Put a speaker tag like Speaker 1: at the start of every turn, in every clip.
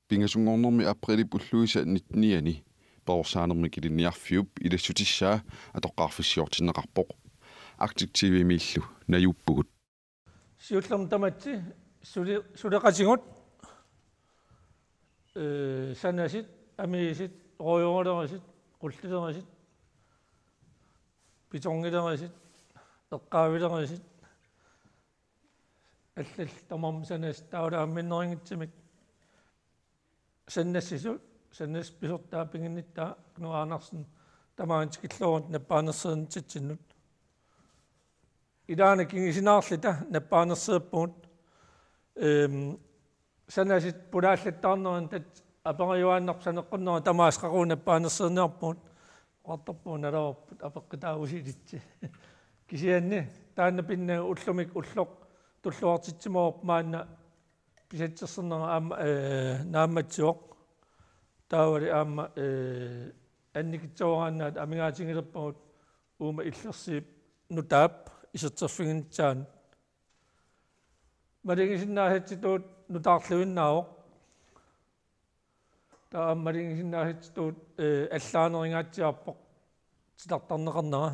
Speaker 1: Pingasungornermi aprili pulluisa 19 Borsanermi kiliniarfiup ilassutissаа atoqqarfissiortinneqarpoq Arctic TV miillu najuppugut
Speaker 2: siullerm tamatsi suleqatingut sanasit amiisit royongolerasit qullilerasit pitorngilerasit eqqaavilerasit allal tamam sanas taulaamminneringitsimik sannassisu sannas pisortaa pinginnittaa knuaanarsen tamaantikillorut nappaanerseernitsinnut ilaana kingisinaarlita nappaanerseerput sanasit pulaallattarnerin tat aperiuaannarsaneqqunner tamaasqaquu nappaanerseerniarput qartarpuun alerput apeqqitaagusilitsi kisianni taanna pinna ullumik ulloq tulluartitsimorp maanna pisatserserner aama naammatsiuq taawali aama annikitsoraannaat amingaatingilerpamut uuma illersiip nutaap iserterfinginitsaan malingisinnaahitsituut nutaarluinnaavoq taa malingisinnaahitsituut allaaneringaatsiarpoq titartarneqarnera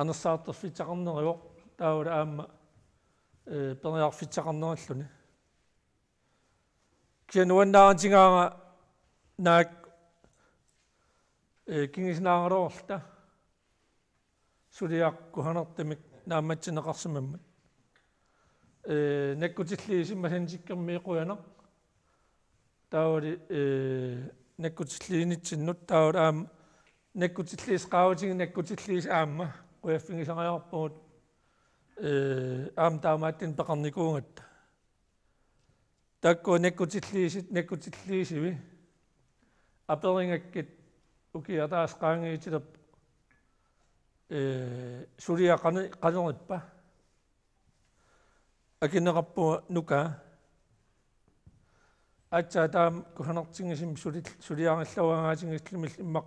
Speaker 2: anersaarterfitaqarnerivoq taawala aama periarfitaqarneralluni kianuannaarantingaanga naak kingisinaangalorta suliaqquhanertamik naammatsineqarsimammat nakkutilliisimmasansikkermiiquyanaq taawali nakkutilliinitsinnut taawala aama nakkutilliis qaavatingi nakkutilliis aamma quyaffingисариарпугут аам таамааттин пеқарникуунгатта такку наккутиллиисиви аперингаккит укиатаас qaangiitilep сулиақанериппа акинеқарпуга нука атса таам куханартингисим сулиаангиллауангаатингислимил иммақ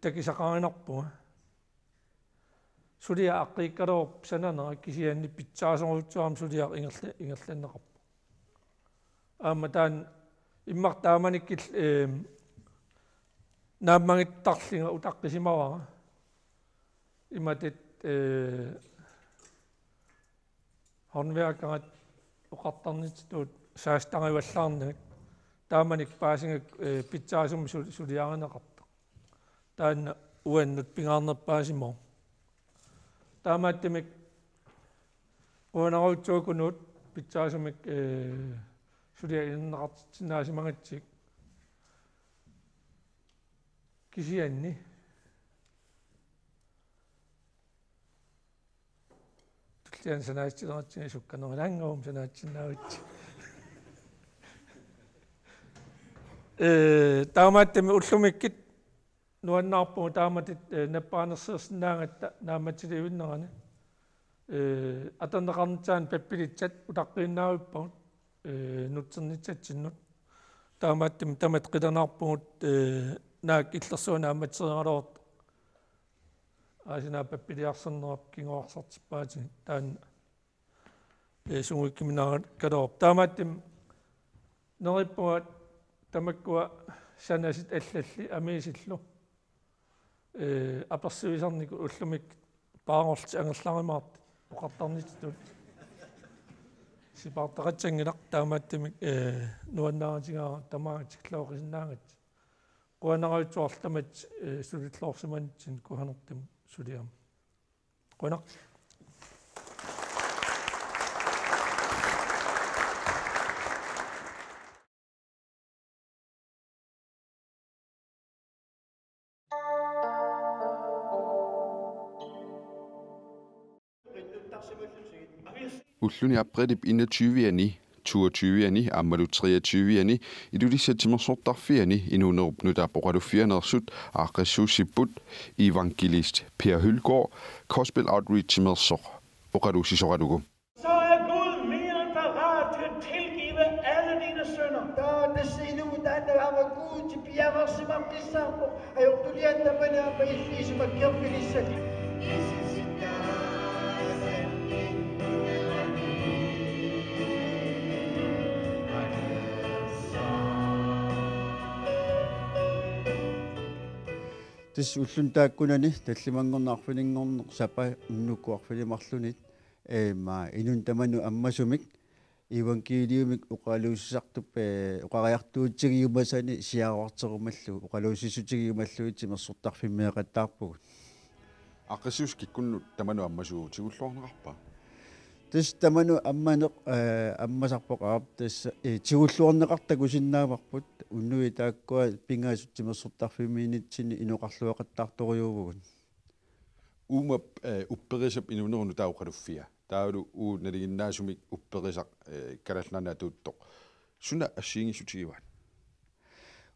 Speaker 2: такисақаринарпуга сулиа аққииккалерп сананера кисианни питсаасоруутсуарам сулиақ ингерланнеқарпу аама таан иммақ тааманиккил нааммагиттарлинга утаққисимавара иматит håndværkeret uqartarnitituut saastarivallarnik taamanik paasingak pitsaasum suliarinaqarta taanna uannut pingaarnerpaasimor taamaattimik uanaruutsuukunut pitsaasumik suliainneqartitsinnaasimangatsik kisianni tullian sanaatsineratsini sukkanerlaangaum sanaatsinnaavitsi taamaattimi ullumikkit nuannaarpugu taamatit nappaanerseersinnaangatta naammatsiliuinnerani aterneqarnitsaan pappilitsat utaqqiinnaavippagut nutsernitsatsinnut taamaattimi tamat qilernaarpugut naak illersuuna ammatserialort aasina pappiliarsernerap kingoarsartippaati taan sungukkiminaat kalorp taamaattim nerippuat tamakkua sanasit allalli amiisillu apersivisarniku ullumik paarorti angerlarimaart oqartarnitut sipaartaqatsangilaq taamaattimik nuannaarantingaara tamaagatiklauqisinnaangat quanarautsuartamat sulillorsimanitsin kuhanertim suliam qunaq
Speaker 1: ulluni aprilip 21 22 ammalu 23 ilulissatimersortarfiani inunerup nutaapoqaluffianersut aaqassuussipput evangelist Per Hylgaard Gospel Outreach Mersoq oqalussisoqalugu
Speaker 3: så er Gud mere end parat til at tilgive alle dine synder.
Speaker 4: Da sinu dan ama Gud ti piava simampisapo ayo tulianda bana baisi makapilisa
Speaker 5: тис уллун тааккунани таллимангорнаарфинингорнеқ сапа уннуккуарфилимарлунит ма инун таману аммасумик ивангелиумик уқалуусисартуп уқариартуутсигиумасани сиаруартерумаллу уқалуусисутигиумаллуити мерсортарфиммеэқаттаарпугут
Speaker 1: аққиссус киккунну таману аммасуу тигуллуарнеқарпа
Speaker 5: тис таману амманеқ аммасарпоқарап тас тигуллуарнеқартаку синнаамарпут уннуи тааккуа пингаасут мерсортарфиммиинитсини инуқарлуақаттаарторюувгут
Speaker 1: уумап упперисап инунеруну таақалуффиа таалу уу налигиннаасумик упперисақ калалнана туутто суна ассиингисутигиваат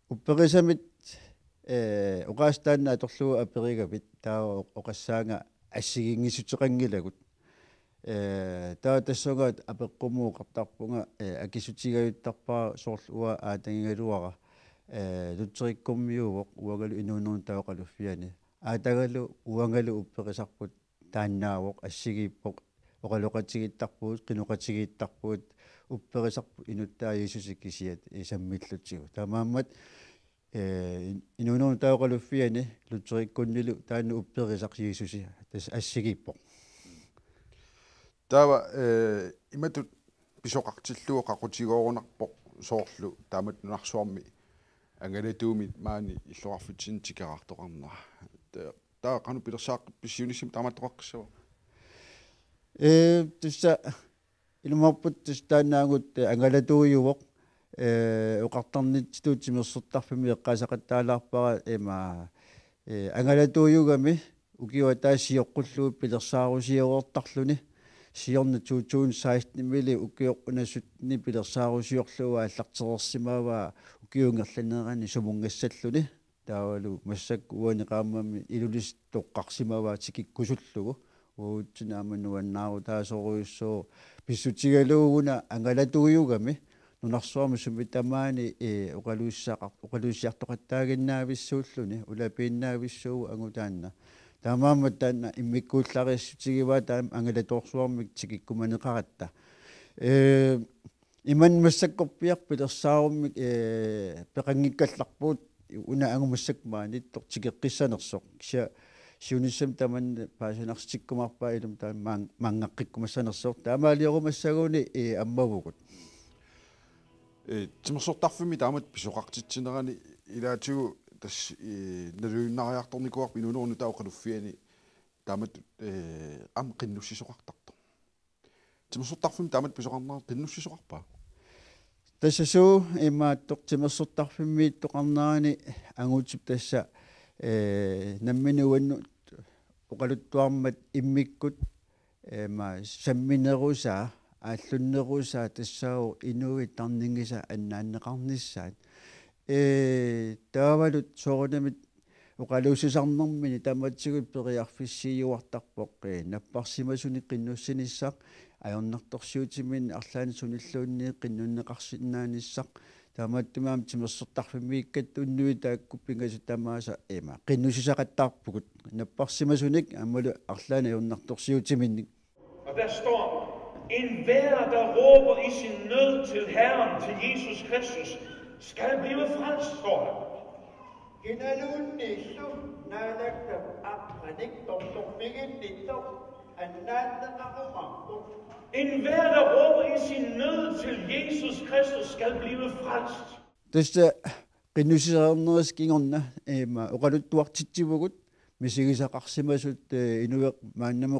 Speaker 5: упперисамит оqaастаанна аторлугу аперигапит таа оқассаанга ассигингисутеқангилагут таа тассогаат апеққумууқартарпунга акисутигаюттарпаа соорлуа аатангигалуара лутсериккуммиувоқ уагалу инуунерун таақалуффиани аатагалу уангалу упперисарпут тааннаавоқ ассигииппоқ оқалоқатигиттарпуут қинуқатигиттарпуут упперисарпу инуттаа Иисусик кисиат саммиллутсигу тамааммат инуунерун таақалуффиани лутсериккуннилу таанну упперисақ Иисуси тас ассигииппоқ
Speaker 1: таава иматут писоқартиллуо қақутигоорунарпоқ соорлу таамат нунарсуарми ангалатуумит маани иллуарфутсин тикераартоқарнера таа кану пилерсааққип писсиунissим тааматтоқаққиссава
Speaker 5: тусса илмарпут тустаанаагут ангалатуйувоқ оқартарнитситуутимерсертарфими эққасақаттаалаарпара эма ангалатуйугами укиуа таасиоққуллуут пилерсаарусиуортарлуни сиорна 2016 мили укиоққунасутни пилерсаарусиорлуа аллартерерсимаава укиунгерланерани сумунгассаллуни таавалу массак уанеқааммами илулис тоққарсимаава тикиккусуллугу уутсинаамануаннаару таасоруйуссоо писсутигалуугуна ангалатуйугами нунарсуарми сумитамаани оқалуиссиартоқаттаагиннаависсууллуни улапииннаависсуу ангутаанна таамаамат таанна иммиккууллариссутигива таам ангалаторсуармик тикиккуманеқаратта иман массаккорпиар пилерсааруммик пеқангиккалларпуут уна ангумассакмаани тортикеққиссанерсоқ кися сиуниссам таман паасинарстиккумарпаа илум таам мангаққиккумассанерсоқ таамаалиорумассагуни аммавугут
Speaker 1: тимерсортарфими таамат писоқартитсинерани илаатигу тас налуиннариарторникуарпи инунерну таоқалуффиани таамат ам қиннуссисоқартарто тимерсортарфими таамат писоқарнаа қиннуссисоқарпаа
Speaker 5: тассасуу имааттоқ тимерсортарфимми тоқарнаани ангуутип тасса намминуанну оқалуттуармат иммиккут ма самминерусаа ааллуннерусаа тассаау инуи тарнингиса аннааннеқарниссаат таавалут соорунамит оқалуусисарнэрмини таматсигут периарфиссиюартарпоқ наппарсимасуни қиннуссиниссақ аёрнарторсиутимин арлаани суниллуунни қиннуннеқарсиннааниссақ таамааттумаам тимерсертарфимииккат уннуи тааккуппингасу тамааса эма қиннусисақаттаарпугут наппарсимасуник аммалу арлаани аёрнарторсиутиминник
Speaker 3: Og der står, enhver, der råber i sin nød til Herren, til Jesus Kristus, skal blive frelst, står der.
Speaker 4: Kinalunnissu naalaktam aqmaniktortormiginnittor annaanneqarumarput.
Speaker 3: Enhver, der råber i sin nød til Jesus Kristus, skal blive frelst.
Speaker 5: таста qinnusisaarnerискингорна эма оқалуттуартитсивгут мисигисақарсимасут инуеқ мааннаму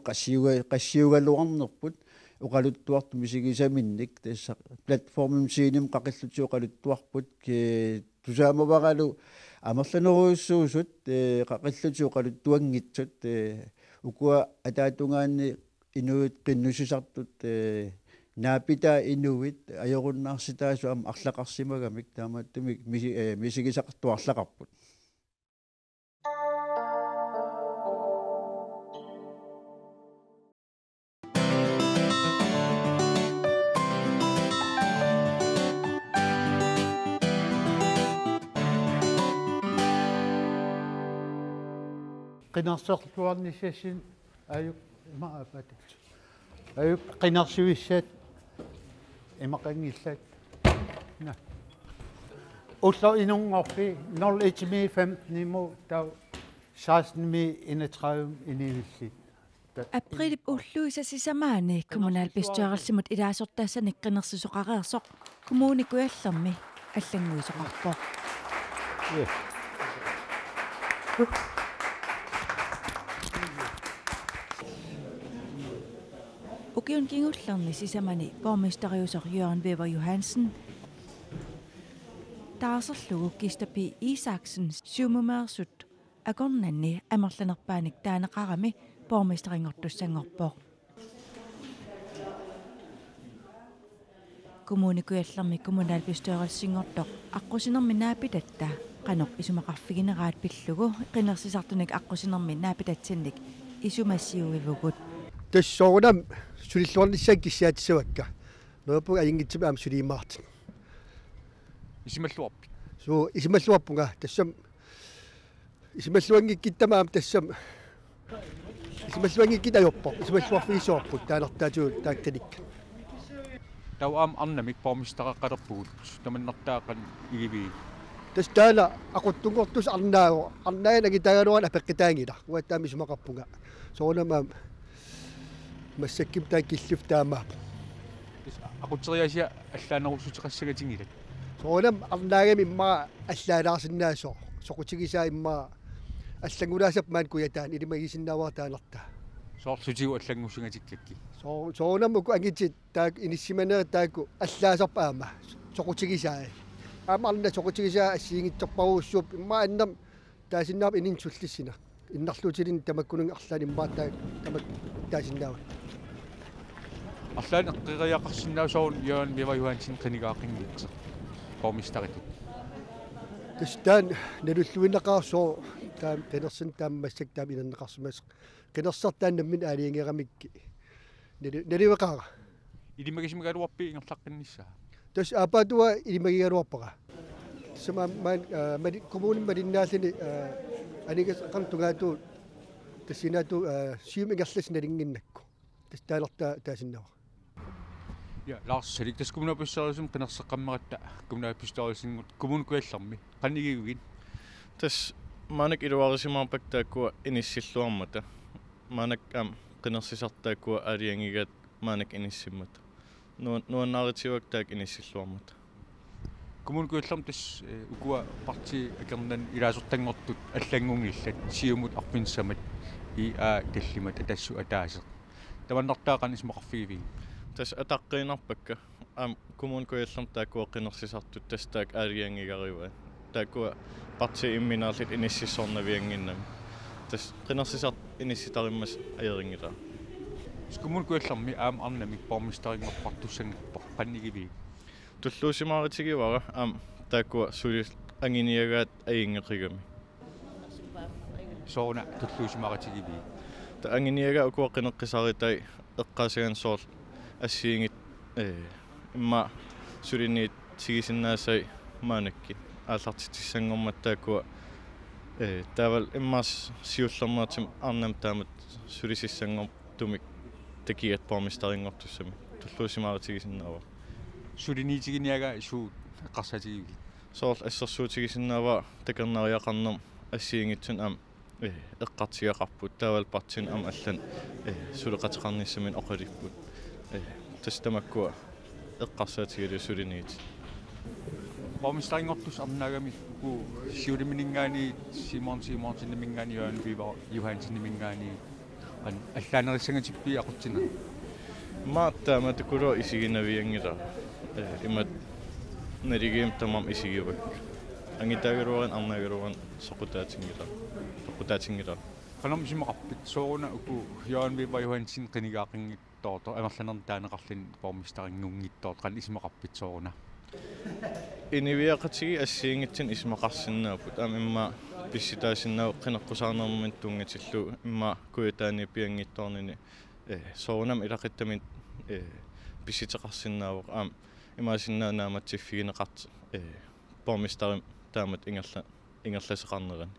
Speaker 5: qassiugalluarnerput оқалуттуарту мисигисаминник тасса платформим сииним қақиллути оқалуттуарпут ке тусаамаваралу амерланеруйуссуусут қақиллути оқалуттуангитсут укуа атаатунгаанни инуит qinнусисартут наапита инуит аёруннаарситаасу ам арлақарсимагамик таамааттумик мисигисақартуарлақарпут
Speaker 6: qinarserluarnissasin ayuk maapatut ayuk qinarsuissat imaqangillat na ullo inungorfi nol itmi fem nimu taw 1631 inivillit.
Speaker 7: April ulluisa sisamaani kommunalbestørelsimut ilaasortaassani qinnersisoqareersoq kommunikuallermi аллангуисоқарпоо. Ukiun kingullerni sisamani borgmesteriusor Jørgen Weber Johansen taaserlugu Kistapi Isaksen sumumersut agornanni amerlanerpaanik taaneqarami borgmesteringortussangorpoo. Kommunikuallermi kommunalbestørelsingortoq аққусинерми наапитатта qanoq isumaqarfigineraat pillugu qinnersisartunik аққусинерми наапитатсинник исумассиуивугут
Speaker 8: тассоорнам сулиллуарниссаан киссаатиссавакка нуаппуга алингитсима аам сулиимаартин
Speaker 9: исималлуарпи
Speaker 8: суу исималлуарпунга тассам исималлуангиккиттамаам тассам исималлуангиккит ajorpo исималлуарфигисоорпут таанертаатуу таактаникка
Speaker 9: тауам арнамик пормистақаққалерпугут таманнартаақан игиви
Speaker 8: тас таана ақуттунгортус арнаанаги тагануан апеққитаангила уаттаами сумақарпунга соонамаам массакким тааккиллуф таамаап
Speaker 9: aqutteriasia аллаанерусутеқассагатингилат
Speaker 8: соонам арнаагами имма аллаалаарсинаасоо соқутигисаа имма аллагулаасап маан куятаан илимагисиннааваатаанерта
Speaker 9: соорлутигу аллангуссугатиккакки
Speaker 8: соонаммуку ангитит таак иниссиманера тааку аллаасарпаама соқутигисаа амарна соқутигисаа ассиингитторпаруussууп имма аннам таасиннаап инин суллиссина иннарлутилин тамаккунун арлаани иммаатаа тамак таасиннаава
Speaker 9: арлаан эққириақарсиннаасоорун Jørgen Weber Johansen клиникаақингитсеқ пормистаритут
Speaker 8: тастаан налуллуиннеқарсоо таам qenersin тааммассак таам инаннеқарсимас qenersartaannammin аалиингерамикки наливеқара
Speaker 9: илимагисимигалуарпи ингерлаққиннissaa
Speaker 8: тас апатуа илимагигалуарпара сама мани коммунин малиннааллини анигас қантугаату тассинаату сиумингерлас налингиннакку тастаалерта таасиннава
Speaker 9: ja Lars Selik das kommunalbestyrelsen qenerseqqammeраtta kommunalbestyrelsingут kommunikuallermi qannigigugin
Speaker 10: tas manak iluarisimaarpak taakkua inissилluarmata manak qenersisartaakkua aliangigat manak inissimmata nuannaaritiuak taak inissилluarmata
Speaker 9: kommunikuallerm tas ukua parti akernan ilaasortangortut allangungillat siumut arpinsamat i a tallimat atassu ataaseq tamannartaaqan ismaqarfigivi
Speaker 10: tas ataqqiinarpakka kommunikuallerm taakkua qenersisartut tas taak aliangigariua taakkua parti imminaarlit inississornavianginnami tas qenersisart inissitarimmas ajeringila
Speaker 9: kommunikuallermi aam arnamik pormisteringerpartussangerpoq qannigivi
Speaker 10: tulluusimaaritigiwara taakkua sulis anginiagaat ayingeqigami
Speaker 9: soona tulluusimaaritigivi
Speaker 10: ta anginiaga ukua qeneqqisaritai eqqasagan soor ассиингит имма сулинниит сигисиннаасай маанакки ааллартитиссангорматтааккуа таавал иммаас сиуллермаатим арнам таамат сулисиссангор тумик такиат пормистерингортуссами туллуусимааритигисиннаава
Speaker 9: сулиниитигиниага суу эққарсаатигиги
Speaker 10: соор ассерсуутигисиннаава такернариақарнер ассиингитсун эққартиақарпут таавал партин аллан сулеқатеқарниссамин оқалиппут тастамаккуа эққарсаатигили сулиниит
Speaker 9: пормистерингортус арнаагами ку сиулиминингаани Simonsиннимингаани Jørgen Weber Johansen-nimmingaani ан аллаанерissangатиппи ақутсина
Speaker 10: мааттаама такуло исигинавиангила имат наригиим тамам исигивак ангитаагеруаран арнаагеруаран соқутаатингила
Speaker 9: qanamsimaqarpit sooruna uku Jørgen Weber Johansen qinigaaqinngittoorto amerlanerntaanеqarlin pormisteringuungittoort qan ismaqarpit sooruna
Speaker 10: iniviaqatigi assiingitsin ismaqarsinnaaput imma pissitaasinnaau qeneqqusаарnermit tungatillu imma kuyataani piangittoornini soorunam ilaqittamin pissiteqarsinnaavoq imaasinnaanaamatsiffigineqart pormisterim taamat ingerlaseqarnerani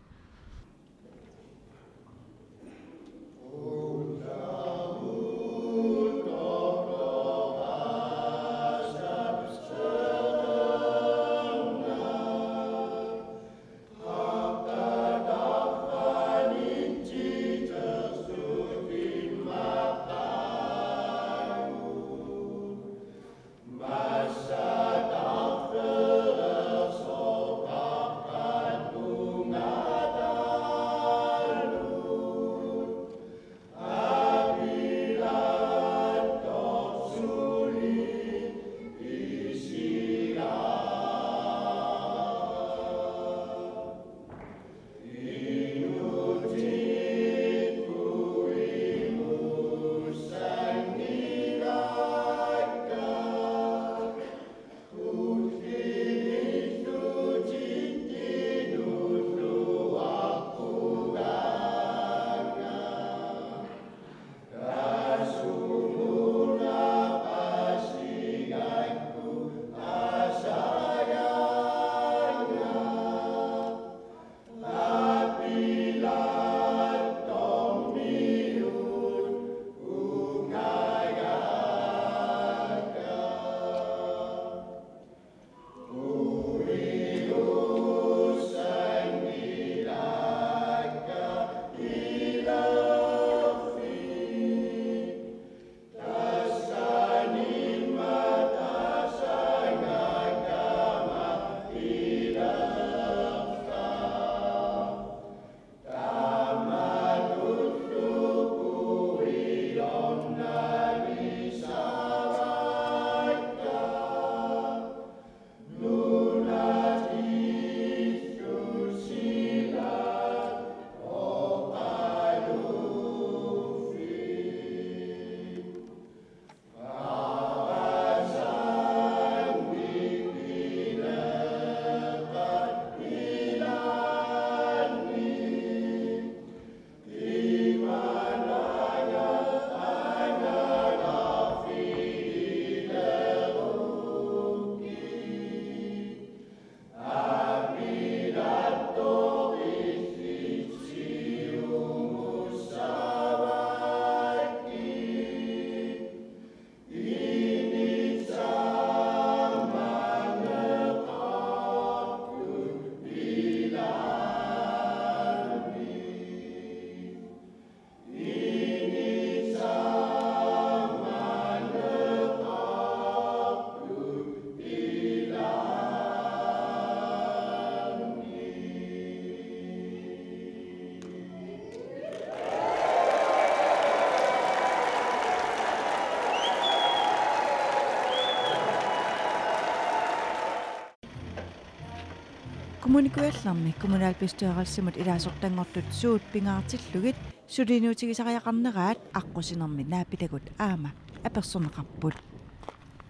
Speaker 7: Kommunikuallarmi kommunalbestørelsimut ilasortangortut suut pingaartillugit sulinuutigisariaqarneraat аққусинерми наапитагут аама аперсорнеқарпут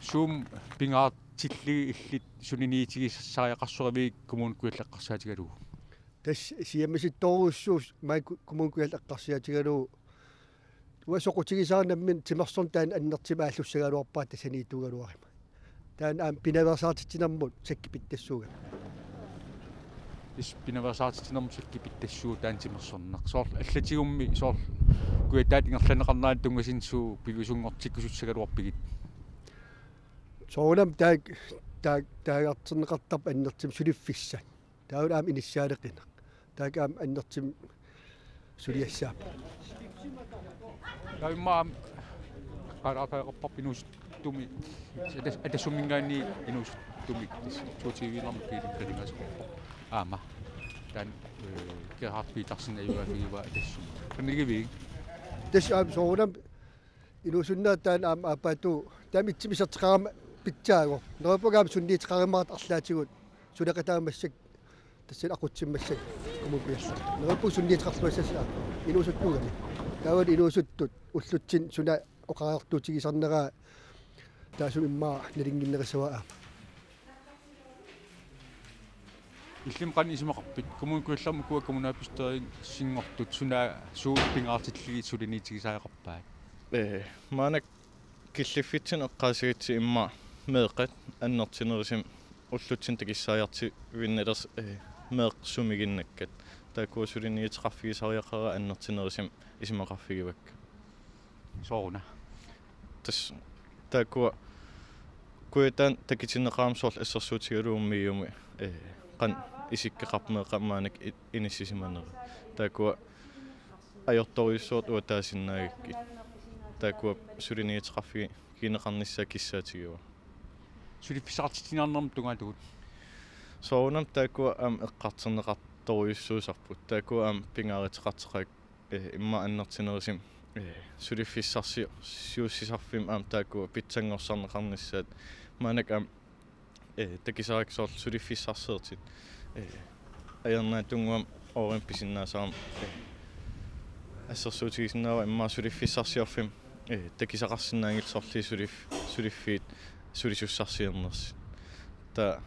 Speaker 9: Zoom pingaartilligi illit suniniitigissariaqarsuavi kommunikuallaqqarsaatigaluu.
Speaker 8: тас сиамиситторуссуус май коммункуял эққарсиатигалуу уасоқутигисаарнаммин тимерсорн таан аннертима аллуссагалуарпаат тасаниитугалуарима таан аам пинаверсаартитинэрмут саккипиттассууга
Speaker 9: Пинаверсаартитинэрмут саккипиттассуу таан тимерсорнақ соор аллатигумми соор куятаат ингерланеқарнаан тунгасинсуу пивисунгортиккусутсагалуарпигит
Speaker 8: соонам таагартэрнеқартарп аннертим сулиффисса таун аам иниссаалеқина таак аам аннертим сулиассаап
Speaker 9: таимаам қараатаақарпарпинус туми атассуммингаани инус туми туутивинарм киликкалингасоқарпа аама таан керхарпиитарсина юафигива атассум каннигиви
Speaker 8: тас аам соонам инусуннаа таан аам апату таамитсимисертеқарама питсааго нерпагаам сунниитеқаримаат арлаатигут сулеқатаамассак тассин ақутсиммассак коммукиалла нерпу сунниитеқарлуассаа инусуттуугани таавал инусуттут уллутсин суна оқаартуутигисарнераа таасу иммаа налингиннерисуаа
Speaker 9: иллим qan исимақарпит коммуникуалларму куа коммунаапистерин сингортут суна суу пингаартиллиги сулиниитигисаақарпаа
Speaker 10: маанак киллиффитсин эққаасигитси имма меэқат аннертинерисим уллутсин такиссаажарти виннелерс меэқ сумигиннаккат таакуа сулиниитеқарфигисариақара аннертинерисим исимақарфигивакка
Speaker 9: сооруна
Speaker 10: тас таакуа куятан такитинеқарамсуарл ассерсуутигалууммиюми qan исиккеқарпмеэқаммаанак иниссисиманера таакуа ajortoriussuut uataasinnаагикки таакуа сулиниитеқарфиги кинеқарниссаа киссаатигуа
Speaker 9: сулиффисаартитинаарнэрм тунгаатугут
Speaker 10: соонам таакуа ам эққартернеқарторуйуссуусарпут таакуа ам пингааритеқартеқак имма аннертинерисим сулиффиссарсио сиуссисарфим ам таакуа питсангорсарнеқарниссаат маанак ам такисараксоор сулиффиссарсеертит аярнаа тунгуам орен писиннаасаарам ассерсуутигисиннаава имма сулиффиссарсиорфим такисақарсинаангилсорли сулиффиит сулисуссарсиернерс та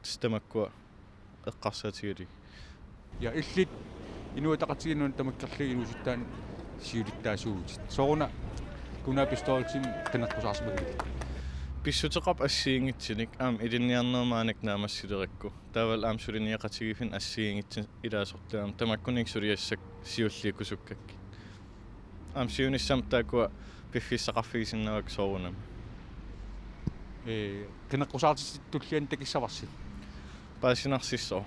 Speaker 10: стамаккуа эққарсаатигали
Speaker 9: я иллит инуатақатигиннун тамаккерлиги инусуттаан сиулиттаасуут сооруна кунаапистоолтим канеққусаарсимагит
Speaker 10: писсутеқап ассиингитсиник аам илинниарнермаанак наамассилеракку таавал аам сулиниақатигифин ассиингитсин илаасортаам тамаккуник сулиассак сиуллиикусуккакки аам сиуниссам таакуа пиффиссақарфигисиннавак соорунам
Speaker 9: канеққусаартиттуллиан такиссаварси
Speaker 10: паасинарсиссоо